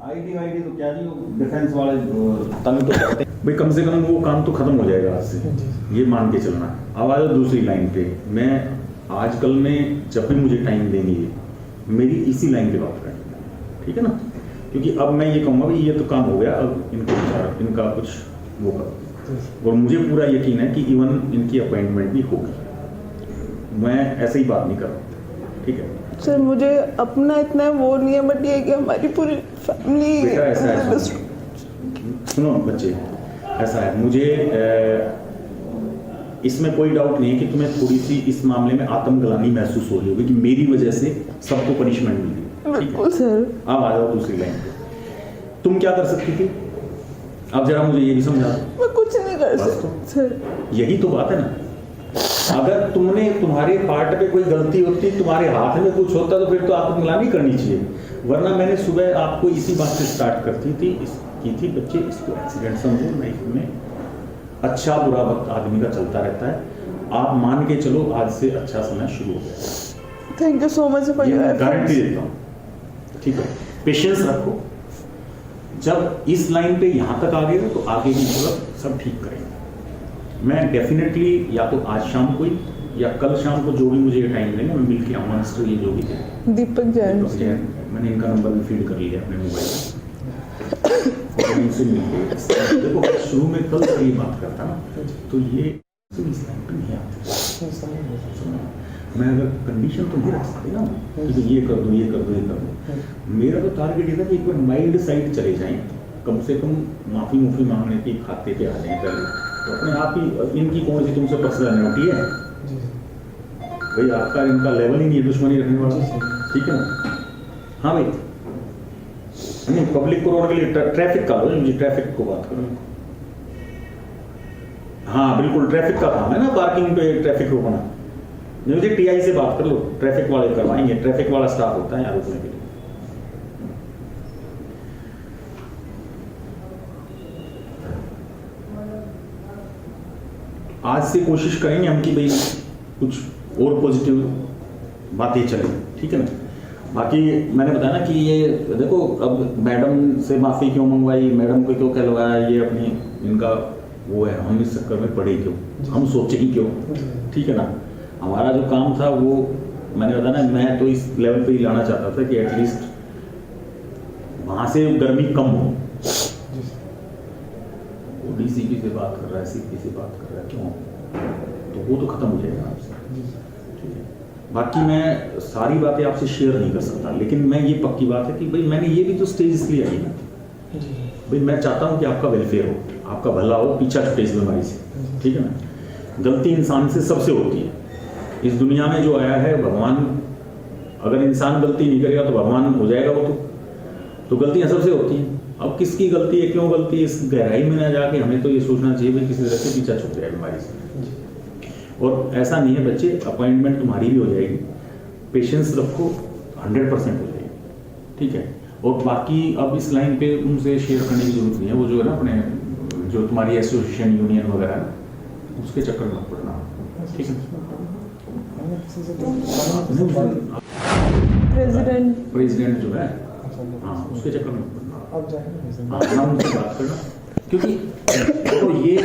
ID वाईडी तो क्या जी, defence वाले तंग तो करते हैं भाई, कम से कम वो काम तो खत्म हो जाएगा आज से, ये मान के चलना। अब आ जाओ दूसरी लाइन पे। मैं आजकल में जब भी मुझे टाइम देंगे मेरी इसी लाइन पे बात करें, ठीक है ना? क्योंकि अब मैं ये कहूँगा भाई ये तो काम हो गया, अब इनका कुछ वो करो। और मुझे पूरा यकीन है कि इवन इनकी अपॉइंटमेंट भी होगी, मैं ऐसे ही बात नहीं कर रहा, ठीक है सर? मुझे अपना इतना वो नहीं है, बट ये है कि हमारी पूरी फैमिली। बेटा ऐसा है, सुनो बच्चे, ऐसा है, मुझे इसमें कोई डाउट नहीं है कि तुम्हें थोड़ी सी इस मामले में आत्मग्लानि महसूस हो रही होगी कि मेरी वजह से सबको पनिशमेंट मिली। बिल्कुल सर। अब आ जाओ दूसरी लाइन पे। तुम क्या कर सकती थी? अब जरा मुझे ये भी समझा दो। मैं कुछ नहीं कर सकती सर। यही तो बात है ना, अगर तुम्हारे पार्ट पे कोई गलती होती, तुम्हारे हाथ में कुछ होता तो फिर तो आत्मग्लानि करनी चाहिए। वरना मैंने सुबह आपको इसी बात से स्टार्ट की थी बच्चे, इसको एक्सीडेंट समझो, लाइफ में अच्छा बुरा वक्त आदमी का चलता रहता है। आप मान के चलो आज से अच्छा समय शुरू हो गया। Thank you so much for your efforts. Guarantee देता हूँ, ठीक है? पेशेंस रखो। जब इस लाइन पे यहाँ तक आ गए हो तो आगे की तरफ सब ठीक करेंगे। मैं डेफिनेटली या तो आज शाम को ही या कल शाम को जो भी मुझे टाइम देंगे मैं मिल के आऊँगा। मिस्टर ये जो भी थे दीपक जैन, मैंने इनका नंबर भी फीड कर लिया अपने मोबाइल में। इनसे मिलके देखो, शुरू में कल से ये बात करता ना तो ये इस लाइन पे नहीं आते। मैं अगर कंडीशन तो नहीं रख सकती ना कि ये कर दो ये कर दो ये कर दो। मेरा तो टारगेट ये था कि एक बार माइल्ड साइड चले जाएं, कम से कम माफ़ी मांगने के खाते पे आ जाए पहले, तो अपने आप ही इनकी कौन सी तुमसे पर्सनैलिटी है भाई, आपका इनका लेवल ही नहीं है दुश्मनी रखने वाला, ठीक है ना? हाँ भाई, नहीं पब्लिक को रोकने के लिए ट्रैफिक का लो, मुझे ट्रैफिक को बात करो। हाँ बिल्कुल, ट्रैफिक का काम है ना, पार्किंग पे ट्रैफिक रोकना। मुझे टीआई से बात कर लो, ट्रैफिक वाले करवाएंगे, ट्रैफिक वाला स्टाफ होता है यहाँ रोकने के लिए। आज से कोशिश करेंगे हम कि भाई कुछ और पॉजिटिव बातें चले, ठीक है ना? बाकी मैंने बताया ना कि ये देखो, अब मैडम से माफ़ी क्यों मंगवाई, मैडम को क्यों कहलवाया, ये अपनी इनका वो है, हम इस चक्कर में पड़े क्यों, हम सोचे ही क्यों, ठीक है ना? हमारा जो काम था वो मैंने बताया ना, मैं तो इस लेवल पे ही लाना चाहता था कि एटलीस्ट वहाँ से गर्मी कम हो। वो डीसीपी से बात कर रहा है, सीपी से बात कर रहा है, क्यों? तो वो तो खत्म हो जाएगा आपसे, ठीक है? बाकी मैं सारी बातें आपसे शेयर नहीं कर सकता, लेकिन मैं ये पक्की बात है कि भाई मैंने ये भी तो स्टेज इसलिए आई ना भाई, मैं चाहता हूँ कि आपका वेलफेयर हो, आपका भला हो, पीछा छूटे इस बीमारी से, ठीक है ना? गलती इंसान से सबसे होती है इस दुनिया में, जो आया है भगवान, अगर इंसान गलती नहीं करेगा तो भगवान हो जाएगा वो, तो गलतियां सबसे होती हैं। अब किसकी गलती है, क्यों गलती है, इस गहराई में ना जाके हमें तो ये सोचना चाहिए भाई किसी तरह से पीछा छूट जाए बीमारी से। और ऐसा नहीं है बच्चे, अपॉइंटमेंट तुम्हारी भी हो जाएगी, पेशेंस रखो, 100% हो जाएगी, ठीक है? और बाकी अब इस लाइन पे उनसे शेयर करने की जरूरत नहीं है, वो जो है ना अपने जो तुम्हारी एसोसिएशन यूनियन वगैरह है उसके चक्कर में पड़ना, ठीक है? प्रेसिडेंट जो है, हाँ उसके चक्कर में पड़ना, उनसे बात करना, क्योंकि तो ये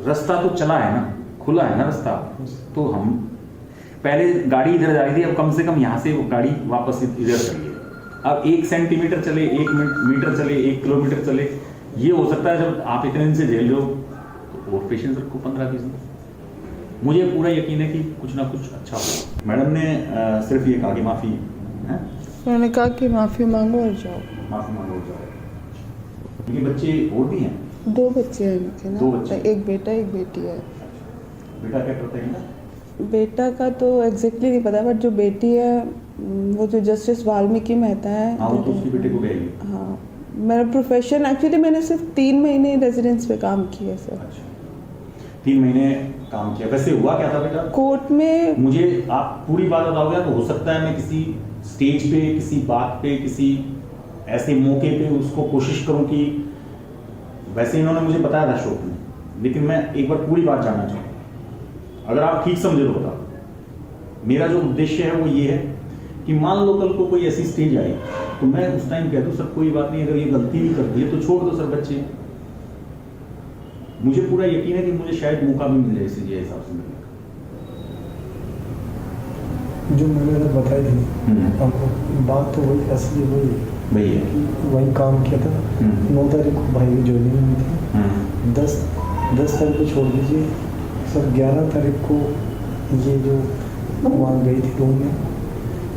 रास्ता तो चला है ना, खुला है ना रास्ता, तो हम पहले गाड़ी इधर जा रही थी, अब कम से कम यहाँ से वो गाड़ी वापस इधर चली है। अब 1 सेंटीमीटर चले, 1 मीटर चले, 1 किलोमीटर चले, ये हो सकता है जब आप इतने दिन से झेल रहे हो तो और पेशेंस रखो 15-20 दिन। मुझे पूरा यकीन है कि कुछ ना कुछ अच्छा होगा। मैडम ने सिर्फ ये कहा कि माफ़ी है, मैंने कहा कि माफ़ी मांगो और जाओ, माफ़ी मांगो और जाओ। क्योंकि बच्चे और भी हैं, 2 बच्चे हैं इनके ना, 2 बच्चे, एक बेटा एक बेटी है। बेटा क्या करता है ना? बेटा का तो एग्जैक्टली नहीं पता, बट जो बेटी है वो जो जस्टिस वाल्मीकि मेहता है, हाँ तो उसकी बेटे को गई। हाँ, मेरा प्रोफेशन एक्चुअली मैंने सिर्फ 3 महीने रेजिडेंस पे काम किया सर। अच्छा, 3 महीने काम किया। वैसे हुआ क्या था बेटा कोर्ट में? मुझे आप पूरी बात बताओगे तो हो सकता है मैं किसी स्टेज पे, किसी बात पे, किसी ऐसे मौके पे उसको कोशिश करूं कि, वैसे इन्होंने मुझे बताया था शो में, लेकिन मैं एक बार पूरी बात जानना चाहूँगा, अगर आप ठीक समझे तो बताओ। मेरा जो उद्देश्य है वो ये है कि कि मान लो कल को कोई ऐसी स्टेज आई तो मैं उस टाइम कह दूं सर कोई बात नहीं, अगर ये गलती भी कर दी है तो छोड़ दो सर बच्चे। मुझे पूरा यकीन है कि मुझे शायद मौका भी मिल जाए सीजीआई हिसाब से मिलने का। जो मैंने बताई थी आपको बात तो वही असली वही वही है, वही काम किया था। 9 तारीख को भाई की ज्वाइनिंग हुई थी, 10 तारीख को छोड़ दीजिए सर। 11 तारीख को ये जो वहाँ गई थी रूम में,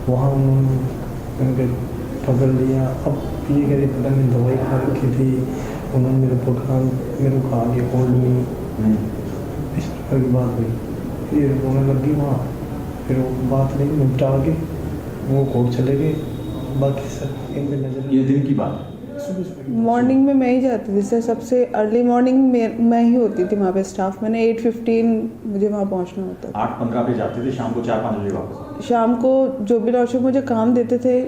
वहाँ उन्होंने पकड़ लिया। अब ये कह रही पता नहीं दवाई खा रखी थी, उन्होंने मेरे को कहा कि होल्ड में इस प्रकार की बात हुई। फिर रोने लगी वहाँ, फिर वो बात नहीं निपटा के वो कोर्ट चले गए। बाकी सर इन पे नजर ये दिन की बात है। सुबह मॉर्निंग में मैं ही जाती थी सर, सबसे अर्ली मॉर्निंग में मैं ही होती थी वहाँ पे स्टाफ। मैंने 8:15 मुझे वहाँ पहुँचना होता था। 8:15 पे जाते थे, शाम को 4-5 बजे वापस। शाम को जो भी डॉक्टर मुझे काम देते थे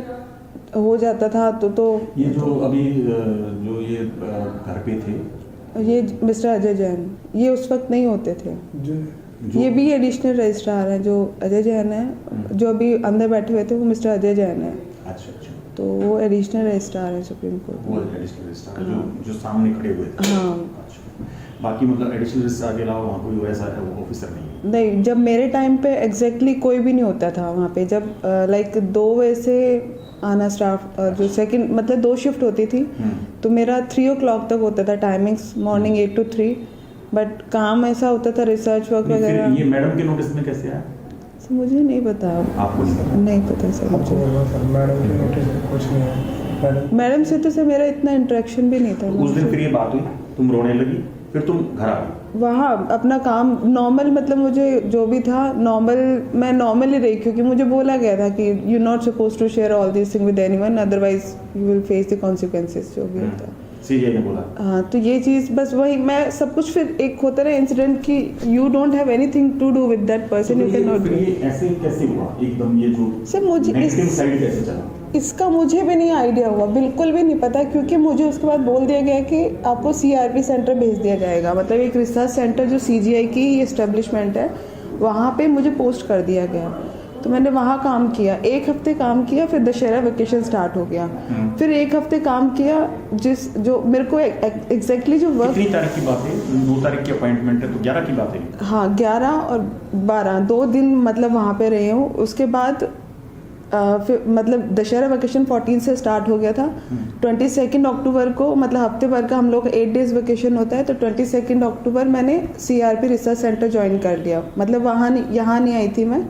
हो जाता था। तो ये जो अभी जो ये घर पे थे, ये मिस्टर अजय जैन, ये उस वक्त नहीं होते थे। जो ये भी एडिशनल रजिस्ट्रार हैं, जो अजय जैन है, जो अभी अंदर बैठे हुए थे वो मिस्टर अजय जैन है। अच्छा अच्छा, तो वो एडिशनल रजिस्ट्रार हैं सुप्रीम कोर्ट वो में। एडिशनल रजिस्ट्रार जो सामने खड़े हुए थे। हाँ। अच्छा, बाकी मतलब एडिशनल रजिस्ट्रार के अलावा वहाँ कोई वैसा ऑफिसर नहीं है? नहीं, जब मेरे टाइम पे एग्जैक्टली कोई भी नहीं होता था वहाँ पे। जब लाइक 2 बजे से आना स्टाफ, जो सेकंड मतलब 2 शिफ्ट होती थी, तो मेरा 3 o'clock तक होता था टाइमिंग्स, मॉर्निंग 8 to 3। बट काम ऐसा होता था, रिसर्च वर्क वगैरह। ये मैडम के नोटिस में कैसे आया? सर मुझे नहीं पता। आपको नहीं पता? नहीं पता सर आपको मुझे। होगा सर, मैडम के नोटिस में कुछ नहीं है। मैडम से तो सर मेरा इतना इंटरेक्शन भी नहीं था। उस दिन फिर ये बात हुई, तुम रोने लगी, फिर तुम घर आ गई। वहाँ अपना काम नॉर्मल, मतलब मुझे जो भी था नॉर्मल, मैं नॉर्मल ही रही, क्योंकि मुझे बोला गया था कि you not suppose to share all this thing with anyone, otherwise you will face the consequences, जो भी होता है। सीजीआई ने बोला। हाँ, तो ये चीज़ बस वही मैं सब कुछ, फिर एक होता ना इंसिडेंट कि you don't have anything to do with that person, you can not do. ये ऐसे कैसे हुआ एकदम, ये जो सर मुझे नेगेटिव साइड कैसे चला? इसका मुझे भी नहीं आइडिया हुआ, बिल्कुल भी नहीं पता, क्योंकि मुझे उसके बाद बोल दिया गया कि आपको सीआरपी सेंटर भेज दिया जाएगा, मतलब एक रिसर्च सेंटर जो सीजीआई की एस्टेब्लिशमेंट है, वहाँ पे मुझे पोस्ट कर दिया गया। तो मैंने वहाँ काम किया, 1 हफ्ते काम किया, फिर दशहरा वेकेशन स्टार्ट हो गया। फिर 1 हफ्ते काम किया, जो मेरे को एग्जैक्टली जो वर्क। कितनी तारीख की बात है? 2 तारीख की अपॉइंटमेंट है, तो 11 की बात है। हाँ, 11 और 12 2 दिन मतलब वहाँ पे रही हूँ। उसके बाद फिर मतलब दशहरा वेकेशन 14 से स्टार्ट हो गया था। 22 अक्टूबर को, मतलब हफ्ते भर का हम लोग 8 days वेकेशन होता है, तो 22 अक्टूबर मैंने सीआरपी रिसर्च सेंटर ज्वाइन कर लिया। मतलब वहाँ यहाँ नहीं आई थी मैं,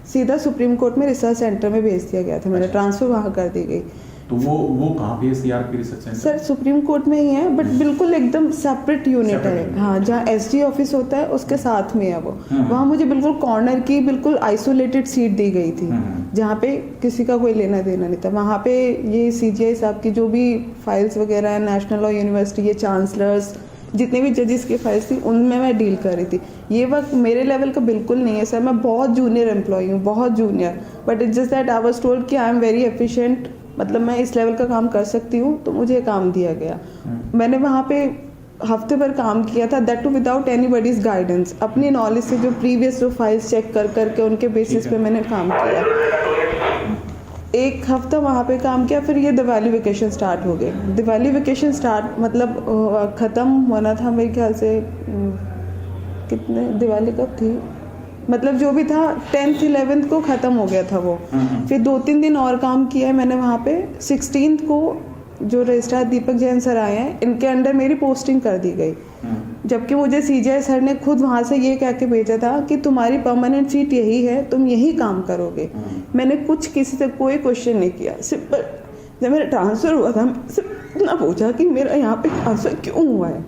सीधा सुप्रीम कोर्ट में रिसर्च सेंटर में भेज दिया गया था, मैंने ट्रांसफर वहाँ कर दी गई। तो वो कहाँ पे है CRP research centre? Sir supreme court में ही है, बट बिल्कुल एकदम सेपरेट यूनिट है। हाँ, जहाँ एसडी ऑफिस होता है उसके साथ में है वो। वहाँ मुझे बिल्कुल कॉर्नर की बिल्कुल आइसोलेटेड सीट दी गई थी, जहाँ पे किसी का कोई लेना देना नहीं था। वहाँ पे ये सीजीआई साहब की जो भी फाइल्स वगैरह है, नेशनल लॉ यूनिवर्सिटी, ये चांसलर्स, जितने भी जजेस की फाइल्स थी, उनमें मैं डील कर रही थी। ये वक्त मेरे लेवल का बिल्कुल नहीं है सर, मैं बहुत जूनियर एम्प्लॉई हूँ, बहुत junior. But it's just that I was told कि आई एम वेरी एफिशिएंट, मतलब मैं इस लेवल का काम कर सकती हूँ, तो मुझे काम दिया गया। मैंने वहाँ पे हफ्ते भर काम किया था, that too without anybody's guidance, अपनी नॉलेज से जो प्रीवियस जो फाइल्स चेक कर करके उनके बेसिस पे मैंने काम किया। 1 हफ्ता वहाँ पे काम किया, फिर ये दिवाली वेकेशन स्टार्ट हो गए। दिवाली वेकेशन स्टार्ट मतलब ख़त्म होना था मेरे ख्याल से, कितने दिवाली कब थी, मतलब जो भी था 10th 11th को ख़त्म हो गया था वो। फिर 2-3 दिन और काम किया है मैंने वहाँ पे। 16th को जो रजिस्ट्रार दीपक जैन सर आए हैं, इनके अंडर मेरी पोस्टिंग कर दी गई, जबकि मुझे सीजीआई सर ने खुद वहाँ से ये कह के भेजा था कि तुम्हारी परमानेंट सीट यही है, तुम यही काम करोगे। मैंने कुछ किसी से कोई क्वेश्चन नहीं किया, सिर्फ जब मेरा ट्रांसफ़र हुआ था सिर्फ इतना पूछा कि मेरा यहाँ पे ट्रांसफ़र क्यों हुआ है।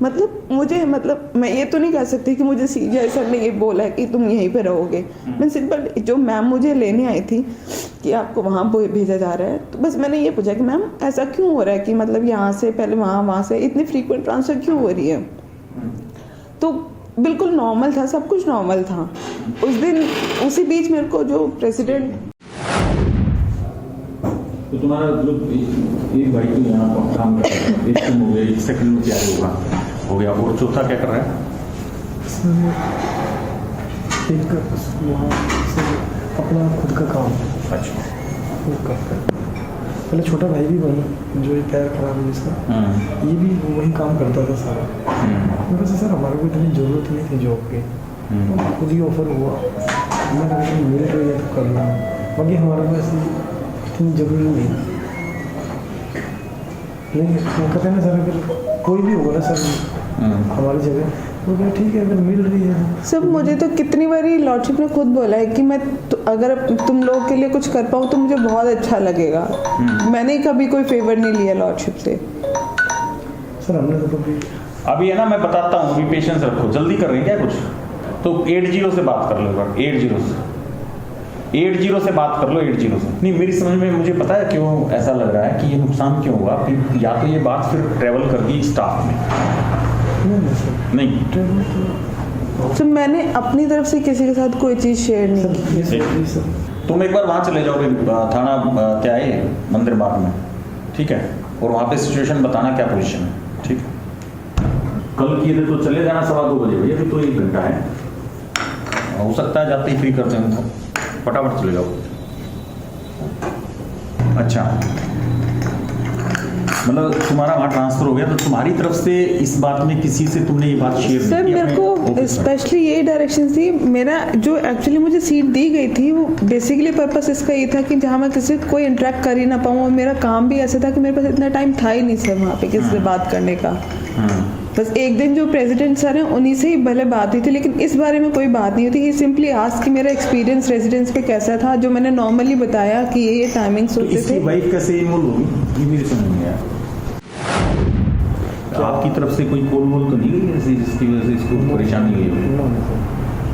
मतलब मुझे, मतलब मैं ये तो नहीं कह सकती कि मुझे सीजीआई सर ने ये बोला है कि तुम यहीं पे रहोगे। मैं सिंपल, जो मैम मुझे लेने आई थी कि आपको वहाँ भेजा जा रहा है, तो बस मैंने ये पूछा कि मैम ऐसा क्यों हो रहा है कि मतलब यहाँ से पहले वहाँ से इतनी फ्रीक्वेंट ट्रांसफ़र क्यों हो रही है। तो बिल्कुल नॉर्मल था, सब कुछ नॉर्मल था उस दिन। उसी बीच मेरे को जो प्रेसिडेंट, तो तुम्हारा जो एक भाई तो यहाँ पर काम कर रहा है, 1 दिन हो गया, 1 सेकंड में क्या हो गया, और चौथा क्या कर रहा है? सर एक वहाँ से अपना खुद का काम अच्छा। वो करता है। पहले छोटा भाई भी वही जो ये पैर खराब है जिसका, ये भी वही काम करता था सारा। मैं कहा सर हमारे को इतनी ज़रूरत नहीं थी जॉब की, खुद ही ऑफर हुआ, मैं कहा मेरे को ये तो करना, बाकी हमारे को ऐसी इतनी ज़रूरी नहीं। नहीं वो कहते हैं ना सर अगर कोई भी होगा ना सर हमारी जगह तो क्या ठीक है अगर मिल रही है। सब मुझे तो कितनी बारी लॉर्डशिप ने खुद बोला है कि मैं अगर तुम लोगों के लिए कुछ कर पाऊँ तो मुझे बहुत अच्छा लगेगा। मैंने कभी कोई फेवर नहीं लिया लॉर्डशिप से। सर हमने तो कभी अभी है ना, मैं बताता हूँ, अभी पेशेंस रखो, जल्दी कर रहे हैं क्या कुछ? तो 80 से बात कर लो एक बार, 80 से बात कर लो, 80 से। नहीं मेरी समझ में मुझे पता है क्यों ऐसा लग रहा है कि ये नुकसान क्यों हुआ। फिर या तो ये बात फिर ट्रेवल कर गई स्टाफ में, नहीं तो मैंने अपनी तरफ से किसी के साथ कोई चीज़ शेयर नहीं की। तुम एक बार वहाँ चले जाओगे थाना क्या है मंदिर बाग में, ठीक है, और वहाँ पे सिचुएशन बताना क्या पोजीशन है, ठीक है। कल किए थे तो चले जाना 2:15 बजे, भैया अभी तो 1 घंटा है, हो सकता है जाते ही फ्री करते हैं उनको, फटाफट चले जाओ। अच्छा मतलब तुम्हारा वहाँ ट्रांसफर हो गया, तो तुम्हारी तरफ से इस बात में किसी से तुमने ये बात शेयर सर मेरे को स्पेशली यही डायरेक्शन थी। मेरा जो एक्चुअली मुझे सीट दी गई थी वो बेसिकली पर्पस इसका ये था कि जहाँ मैं किसी से कोई इंटरेक्ट कर ही ना पाऊँ, और मेरा काम भी ऐसा था कि मेरे पास इतना टाइम था ही नहीं सर वहाँ पे किसी से बात करने का। बस एक दिन जो प्रेसिडेंट सर हैं उन्हीं से ही भले बात हुई थी, लेकिन इस बारे में कोई बात नहीं होती। ही सिंपली आस्क कि मेरा एक्सपीरियंस रेजिडेंस पे कैसा था, जो मैंने नॉर्मली बताया कि ये टाइमिंग्स होते थे। इसकी वाइफ कैसे इन्वॉल्व होगी ये मेरे समझ में आया। आपकी तरफ से कोई कॉल वॉल तो नहीं गई ऐसी जिसकी वजह से इसको परेशानी हुई हो?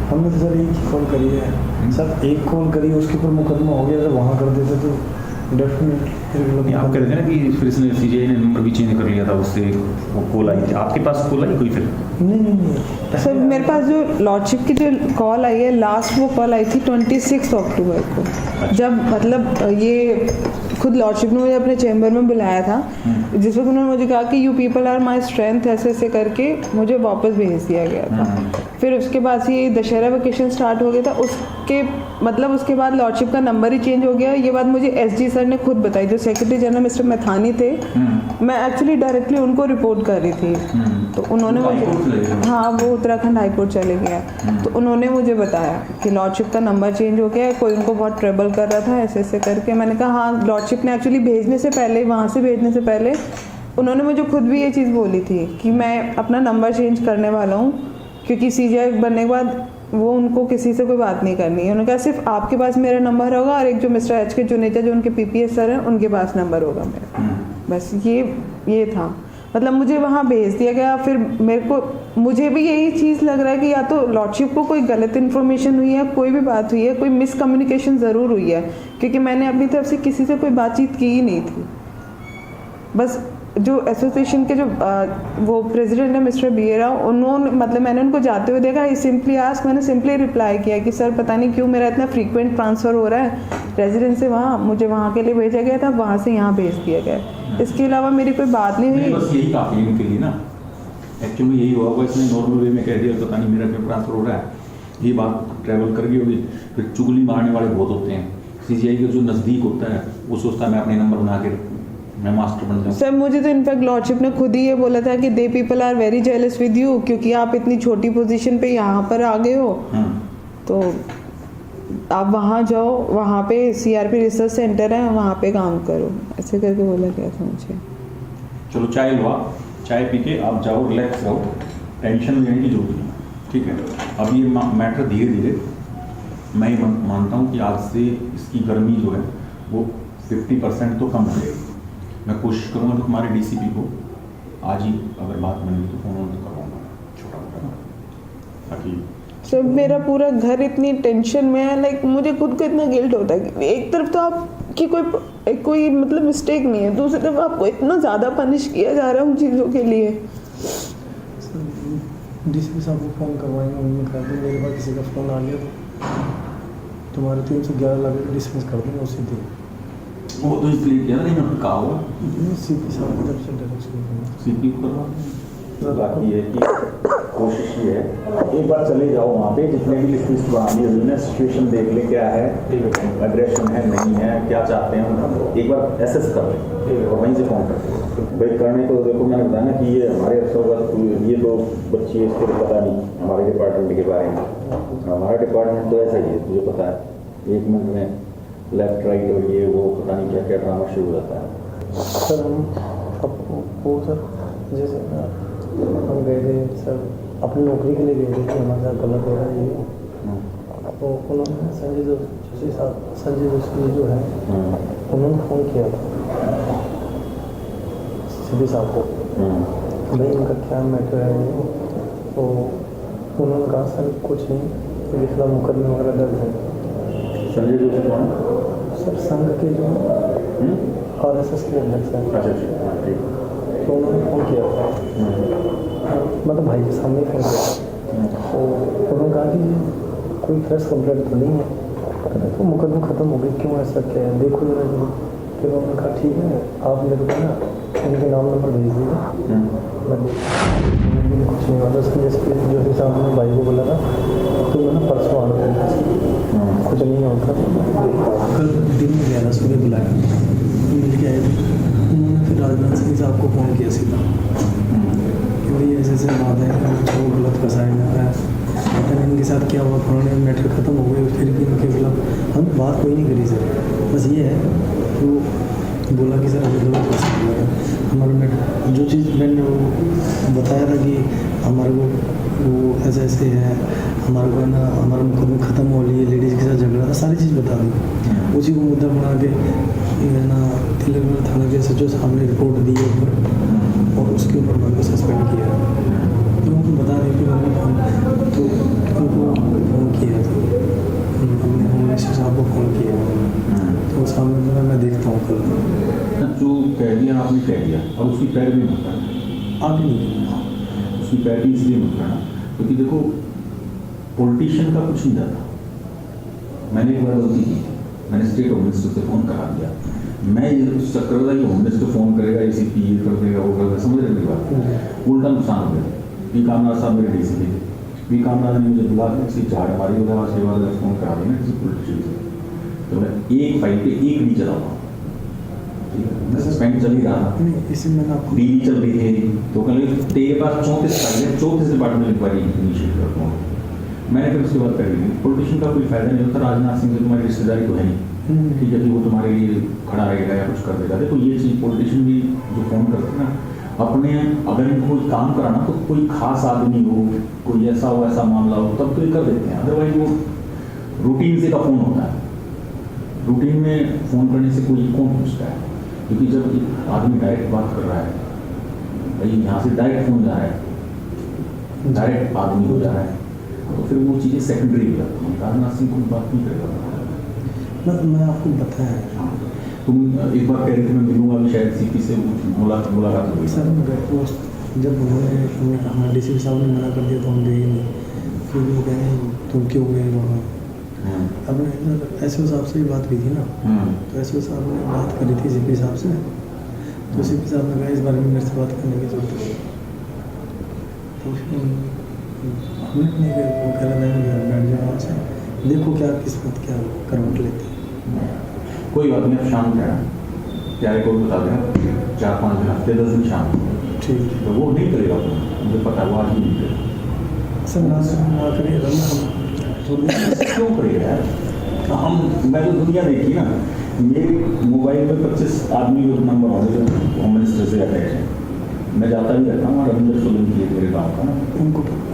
हमने तो सर एक कॉल करी है सर, एक कॉल करी उसके ऊपर मुकदमा हो गया, अगर वहाँ कर देते तो डेफिनेटली। आप कह रहे थे ना कि फिर इसने सीजीआई ने नंबर भी चेंज कर लिया था, उससे वो कॉल आई थी आपके पास, कॉल आई कोई फिर? नहीं सर मेरे पास जो लॉर्डशिप की जो कॉल आई है लास्ट, वो कॉल आई थी 26 अक्टूबर को, जब मतलब ये खुद लॉर्डशिप ने मुझे अपने चैम्बर में बुलाया था, जिस वक्त उन्होंने मुझे कहा कि you people are my strength, ऐसे ऐसे करके मुझे वापस भेज दिया गया था। फिर उसके बाद से ये दशहरा वेकेशन स्टार्ट हो गया था, उसके बाद लॉर्डशिप का नंबर ही चेंज हो गया। ये बात मुझे एसडी सर ने खुद बताई, जो सेक्रेटरी जनरल मिस्टर मैथानी थे। मैं एक्चुअली डायरेक्टली उनको रिपोर्ट कर रही थी, तो उन्होंने मुझे, हाँ वो उत्तराखंड हाईकोर्ट चले गया, तो उन्होंने मुझे बताया कि लॉर्डशिप का नंबर चेंज हो गया, कोई उनको बहुत ट्रबल कर रहा था ऐसे ऐसे करके। मैंने कहा हाँ, लॉर्डशिप ने एक्चुअली भेजने से पहले, वहाँ से भेजने से पहले उन्होंने मुझे खुद भी ये चीज़ बोली थी कि मैं अपना नंबर चेंज करने वाला हूँ, क्योंकि सीजीआई बनने के बाद वो उनको किसी से कोई बात नहीं करनी है। उन्होंने कहा सिर्फ आपके पास मेरा नंबर होगा और एक जो मिस्टर एच के जुनेजा जो उनके पीपीएस सर हैं उनके पास नंबर होगा मेरा। बस ये था, मतलब मुझे वहाँ भेज दिया गया। फिर मुझे भी यही चीज़ लग रहा है कि या तो लॉर्डशिप को कोई गलत इन्फॉर्मेशन हुई है, कोई भी बात हुई है, कोई मिसकम्युनिकेशन ज़रूर हुई है, क्योंकि मैंने अपनी तरफ से किसी से कोई बातचीत की ही नहीं थी। बस जो एसोसिएशन के जो वो प्रेसिडेंट है मिस्टर बियरा, उन्होंने मतलब मैंने उनको जाते हुए देखा, मैंने सिंपली रिप्लाई किया कि सर पता नहीं क्यों मेरा इतना फ्रीक्वेंट ट्रांसफ़र हो रहा है, रेजिडेंस से वहाँ मुझे वहाँ के लिए भेजा गया था, वहाँ से यहाँ भेज दिया गया। इसके अलावा मेरी कोई बात नहीं हुई। बस यही काफ़ी है उनके लिए ना, एक्चुअली यही हुआ होगा, इसने नॉर्मल वे में कह दिया पता नहीं मेरा क्यों ट्रांसफ़र हो रहा है, ये बात ट्रैवल कर गई होगी। फिर चुगली मारने वाले बहुत होते हैं, सीजीआई का जो नज़दीक होता है वो सोचता है मैं अपने नंबर बना के मैं मास्टर बन जाऊं। सर मुझे तो इनफैक्ट लॉर्डशिप ने खुद ही ये बोला था कि they people are very jealous with you, क्योंकि आप इतनी छोटी पोजीशन पे यहाँ पर आ गए हो, तो आप वहाँ जाओ, वहाँ पे सीआरपी रिसर्च सेंटर है, वहाँ पे काम करो, ऐसे करके बोला गया था मुझे। चलो चाय लो, चाय पी के आप जाओ, रिलैक्स रहो, टेंशन लेने की जरूरत नहीं, ठीक है। अब ये मैटर धीरे धीरे मैं मानता हूँ कि आज से इसकी गर्मी जो है वो 50% तो कम हो जाएगी। मैं कोशिश करूँगा कि तुम्हारे डीसीपी को आज ही अगर बात बनेगी तो फोन तो करवाऊँगा छोटा मोटा ना, ताकि सर मेरा पूरा घर इतनी टेंशन में है, लाइक मुझे खुद को इतना गिल्ट होता है कि एक तरफ तो आपकी कोई मतलब मिस्टेक नहीं है, दूसरी तरफ आपको इतना ज़्यादा पनिश किया जा रहा है उन चीज़ों के लिए। डीसीपी साहब को फ़ोन करवाएंगे, उन्होंने कहा कि मेरे पास किसी का फ़ोन आ गया तुम्हारे 311 लगे डिस्मिस कर देंगे उसी दिन। वो तो इसलिए किया नहीं, मैं कहा हुआ सीपी साहब की तरफ से डायरेक्शन सीपी को करवा। बाकी है कि कोशिश ये है, एक बार चले जाओ वहाँ पे, जितने भी लिस्ट बनानी है सिचुएशन देख ले, क्या है एग्रेशन है नहीं है, क्या चाहते हैं, एक बार एसेस कर ले और वहीं से काउंटर भाई करने को। देखो मैंने बताया ना कि ये हमारे अफसर का ये दो बच्चे इसको तो पता नहीं हमारे डिपार्टमेंट के बारे में। हमारा डिपार्टमेंट तो ऐसा ही है, तुझे पता है, 1 मिनट में लेफ्ट राइट और ये वो पता नहीं क्या क्या ड्रामा शुरू हो जाता है। सर हम आपको वो सर जैसे हम गए थे सर अपनी नौकरी के लिए गए थे कि हमारे साथ गलत हो रहा है ये, तो उन्होंने संजय जोशी जो है उन्होंने फ़ोन किया था सीधी साहब को, भाई इनका क्या मैटर है ये, तो उन्होंने कहा सर कुछ नहीं, मेरे खिलाफ मुकदमे वगैरह दर्ज है। संजय जोशी कौन? सर संघ के जो RSS के अध्यक्ष हैं। अच्छा ठीक। तो उन्होंने फ़ोन किया था, मतलब भाई के सामने फ़ोन किया, तो उन्होंने कहा कि कोई फ्रेश कंप्लेंट तो नहीं है, तो मुकदमा ख़त्म हो गई, क्यों ऐसा क्या है देखो जरा जी। फिर उन्होंने कहा ठीक है आप मेरे को ना उनके नाम नंबर भेज दीजिए, मैं कुछ नहीं हुआ। उसके जोशी साहब ने भाई को बोला था तो मैंने परसों आना कुछ नहीं होता। कल दिन में गया था, सुबह बुलाया, मिल के आए थे, उन्होंने फिर राजनाथ सिंह साहब को फ़ोन किया सीधा कि भाई ऐसे ऐसे बात है, वो गलत फंसाया जा रहा है, पता नहीं इनके साथ क्या हुआ, पुराने मैटर ख़त्म हो गए, फिर भी इनके खिलाफ हम बात कोई नहीं करी सर। बस ये है तो बोला कि सर अभी दोनों फंसा हुआ है हमारे मैटर, जो चीज़ मैंने वो बताया था कि हमारे को वो ऐसे ऐसे है, हमारे को ना हमारा मुकदमा ख़त्म हो रही है, लेडीज़ के साथ झगड़ा था, सारी चीज़ बता दी। उसी को मुद्दा बना के ना तिलक थाना के SHO साहब ने रिपोर्ट दी है ऊपर, और उसके ऊपर मैंने सस्पेंड किया, तो उनको बता दें कि मैंने तो उनको फ़ोन किया था, हमने होम मिनिस्टर साहब को फ़ोन किया, तो सामने बोला मैं देखता हूँ कल। जो कह दिया आपने कह दिया, अब उसकी पैरवी मत करना, आगे नहीं उसकी पैरवी इसलिए मत करना क्योंकि देखो पॉलिटिशियन का कुछ नहीं जाता। मैंने एक बार गलती की, मैंने स्टेट होम मिनिस्टर से फ़ोन करा दिया, मैं ये चक्कर था कि होम मिनिस्टर फ़ोन करेगा, ACP ये कर देगा वो कर देगा, समझ रहे मेरी बात, उल्टा नुकसान हो गया। पी कामराज साहब मेरे DCP थे, पी कामराज ने मुझे बुला के किसी झाड़ मारी उधर के बाद फ़ोन करा दिया किसी पॉलिटिशियन से, तो मैं एक फाइल पे एक नहीं चलाऊँगा, ठीक है, मैं सस्पेंड चल ही रहा था, इससे मैंने आपको DD चल रही थी, तो कल तेरे पास 34 फाइल है, 34 डिपार्टमेंट इंक्वायरी इनिशिएट करता हूँ। मैंने फिर उसके बाद कर ली, पॉलिटिशियन का कोई फायदा नहीं होता, राजनाथ सिंह से तुम्हारी रिश्तेदारी तो है नहीं, ठीक है कि वो तुम्हारे लिए खड़ा रहेगा या कुछ कर देगा। देखो ये चीज़ पॉलिटिशियन भी जो फ़ोन करते हैं ना, अपने अगर इनको कोई काम कराना तो कोई खास आदमी हो, कोई ऐसा हो ऐसा मामला हो तब तो ये कर देते हैं, अदरवाइज वो रूटीन से का फ़ोन होता है, रूटीन में फ़ोन करने से कोई कौन पूछता है, क्योंकि जब आदमी डायरेक्ट बात कर रहा है, भाई यहाँ से डायरेक्ट फ़ोन जा रहा है, डायरेक्ट आदमी हो जा रहा है, तो फिर वो चीज़ें सेकेंडरी हो जाती हैं, राजनाथ सिंह को बात नहीं करेगा। मैं आपको बताया तुम एक बार कह रहे थे मैं मिलूंगा भी शायद CP से मुलाकात हुई सर, वो जब उन्होंने हमारे DCP साहब ने मना कर दिया तो हम गए नहीं, फिर वो कह रहे तुम क्यों गए वहाँ। अब SO साहब से भी बात हुई थी ना, तो SO साहब ने बात करी थी CP साहब से, तो CP साहब ने कहा इस बारे में मेरे से बात करने की जरूरत है, तो हमने नहीं किया, वो कह रहा था बैठ जाओ वहाँ से, देखो क्या किस्मत क्या करवट लेती है। कोई बात नहीं, अब शाम को है क्या रिपोर्ट बता देना, 4-5 दिन हफ्ते 10 दिन शाम ठीक तो वो नहीं करेगा, मुझे पता है वो आज नहीं करेगा। सर ना करिएगा ना, तो क्यों करेगा यार, मैं तो दुनिया देखी ना, मेरे मोबाइल में 25 आदमी के नंबर होंगे जो होम मिनिस्टर से अटैच है, मैं जाता भी रहता हूँ, रविंद्र सोलंकी मेरे गाँव का ना,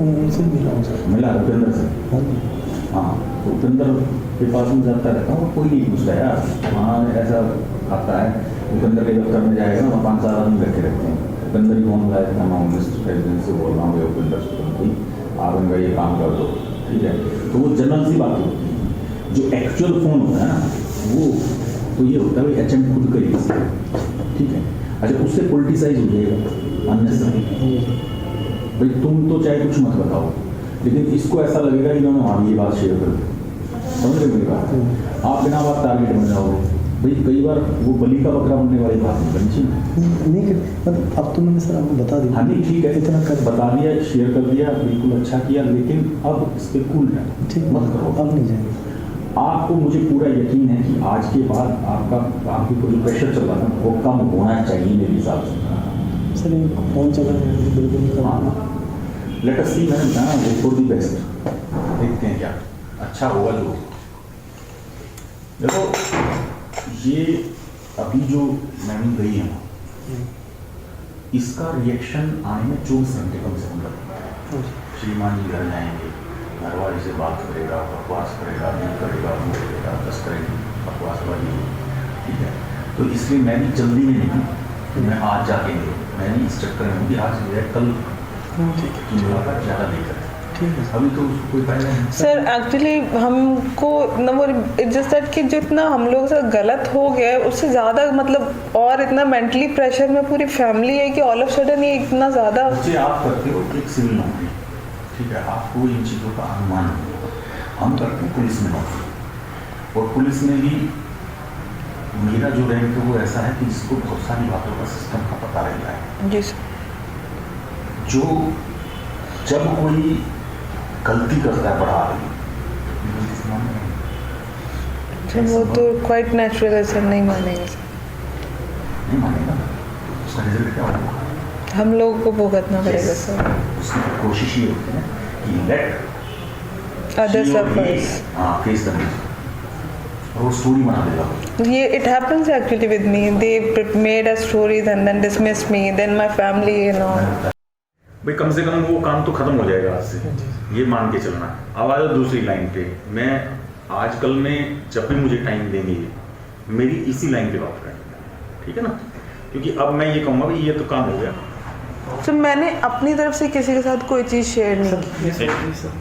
उनसे मिला हूँ सर, मिला रुपेंद्र से, हाँ तो उपेंद्र के पास में जाता रहता हूँ, कोई नहीं पूछता यार, वहाँ ऐसा आता है उपेंद्र के दफ्तर में जाएगा ना, 5-4 आदमी बैठे रहते हैं, उपेंद्र ही फोन लाया था, मैं मिनिस्टर प्रेसिडेंट से बोल रहा हूँ उपेंद्र सोलंकी आप इनका ये काम कर दो, ठीक है, तो वो जनरल सी बात होती है। जो एक्चुअल फ़ोन होता है ना वो तो ये होता है भाई HM खुद करिए, ठीक है, अच्छा उससे पोलिटिसाइज हो जाएगा अननेसेसरी, भाई तुम तो चाहे कुछ मत बताओ लेकिन इसको ऐसा लगेगा कि इन्होंने वहाँ ये बात शेयर कर दी, समझ रहे मेरी बात, आप बिना बात टारगेट बन जाओगे, भाई कई बार वो बलि का बकरा बनने वाली बात नहीं बननी चाहिए। नहीं मतलब अब तो मैंने सर आपको बता दिया। हाँ नहीं ठीक है, इतना कर बता दिया, शेयर कर दिया, बिल्कुल अच्छा किया, लेकिन अब इस पर कूल है, ठीक मत करो। अब नहीं जाएंगे। आपको मुझे पूरा यकीन है कि आज के बाद आपके को जो प्रेशर चल रहा था वो कम होना चाहिए मेरे हिसाब से। सर ये फोन चला रहा है बिल्कुल नहीं करना। लेट अस सी, मैंने बताया वो फॉर द बेस्ट, देखते हैं क्या अच्छा होगा जो। देखो ये अभी जो मैम गई है इसका रिएक्शन आने में 24 घंटे कम से कम लगता है। श्रीमान जी घर जाएंगे, घर वाले से बात करेगा, बकवास करेगा, नहीं करेगा, वो करेगा, दस करेगी बकवास वाली, ठीक है। तो इसलिए मैं भी जल्दी में नहीं, मैं आज जाके नहीं, मैं भी इस चक्कर में हूँ कि आज या कल की मुलाकात ज़्यादा नहीं करते, ठीक है। अभी तो उसको कोई फायदा नहीं। सर एक्चुअली हमको न वो जस्ट दैट कि जितना हम लोग से गलत हो गया है उससे ज़्यादा मतलब और इतना मेंटली प्रेशर में पूरी फैमिली है कि ऑल ऑफ सडन ये इतना ज़्यादा। मुझे आप करते हो एक सिविल नौकरी, ठीक है, आपको इन चीज़ों का अनुमान नहीं होगा। हम करते हैं पुलिस में नौकरी, और पुलिस में भी मेरा जो रैंक है वो ऐसा है कि जिसको बहुत सारी बातों का सिस्टम का पता रहता है। जी सर। जो जब कोई गलती करता है बड़ा आदमी, वो तो क्वाइट नेचुरल है सर, नहीं मानेंगे सर, नहीं मानेगा, उसका रिजल्ट क्या होगा? हम लोगों को भुगतना पड़ेगा सर। उसकी कोशिश ये होती है कि लेट अदर सफर्स, हाँ फेस द रिस्क, और वो स्टोरी बना देगा। ये it happens actually with me, they made a stories and then dismissed me, then my family you know. भाई कम से कम वो काम तो खत्म हो जाएगा आज से, ये मान के चलना। अब आ जाओ दूसरी लाइन पे। मैं आजकल में जब भी मुझे टाइम देंगे मेरी इसी लाइन पे बात करें, ठीक है ना, क्योंकि अब मैं ये कहूँगा भाई ये तो काम हो गया। तो मैंने अपनी तरफ से किसी के साथ कोई चीज़ शेयर नहीं की। सर